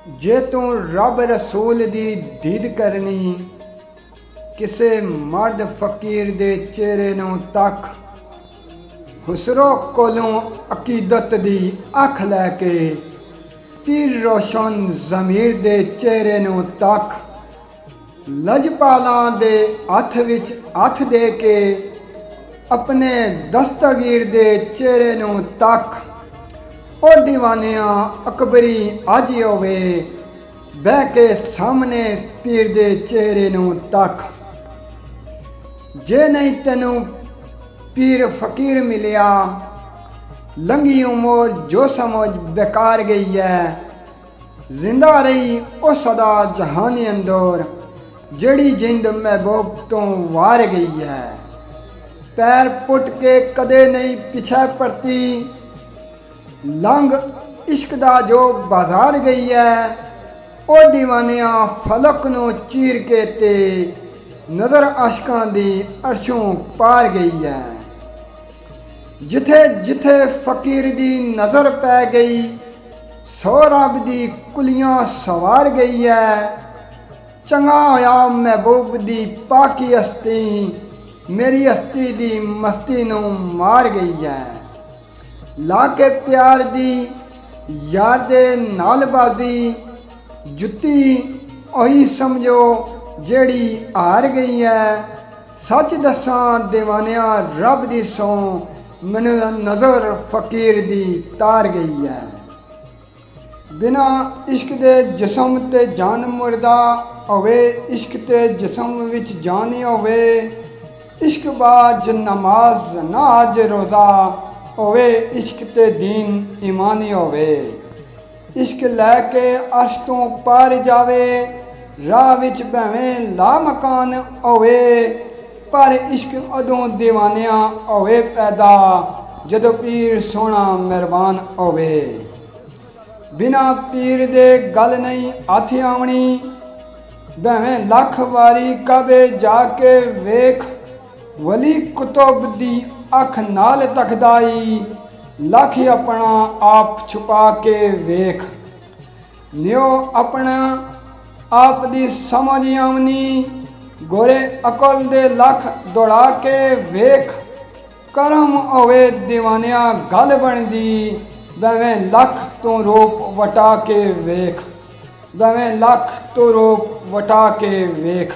जे तू रब रसूल दी दीद करनी, किसे मर्द फकीर दे चेहरे नूं तक, हुसरो कोलों अकीदत दी अख लैके, पीर रोशन ज़मीर दे चेहरे नूं तक, लजपालां दे हथ विच हथ दे के, अपने दस्तगीर दे चेहरे नूं तक। ओ दीवानिया अकबरी अज होवे, बह के सामने पीर दे चेहरे नूं तक। जे नहीं तेनू पीर फकीर मिलिया, लंघी उमर जो समझ बेकार गई है। जिंदा रही ओ सदा जहानी अंदर, जड़ी जिंद महबूब तो वार गई है। पैर पुट के कदे नहीं पिछे परती, लंघ इश्क दा जो बाजार गई है। ओ दीवानिया फलक नूं चीर के ते, नज़र आशकां दी अर्शों पार गई है। जिथे जिथे फकीर दी नज़र पै गई, सौ रब दी कुलियां सवार गई है। चंगा होया महबूब दी पाकी हस्ती, मेरी हस्ती दी मस्ती नूं मार गई है। ला के प्यार दी यार दे नालबाजी, जुत्ती ओही समझो जेड़ी हार गई है। सच दसां दीवानिया रब दी सौ, मैनू नज़र फकीर दी तार गई है। बिना इश्क दे जिसम ते जान मुर्दा होवे, इश्क ते जिसम विच जान ही होवे। इश्क बाज नमाज नाज रोज़ा होवे, इश्क ते दीन ईमान ही होवे। इश्क लैके अर्श तो पार जावे, राह विच भावें ला मकान होवे। पर इश्क उदों दीवानिया होवे पैदा, जदों पीर सोहना मेहरबान होवे। बिना पीर दे गल नहीं हथ आवनी, भावें लख वारी काबे जाके वेख। वली कुतुब दी अख नाल तकदाई, लख अपना आप छुपा के वेख। न्यो अपना आप दी समझ आवनी, गोरे अकल दे लख दौड़ा के वेख। करम होवे दीवानिया गल बनदी, भावें लख तो रूप वटा के वेख। भावें लख तो रूप वटा के वेख।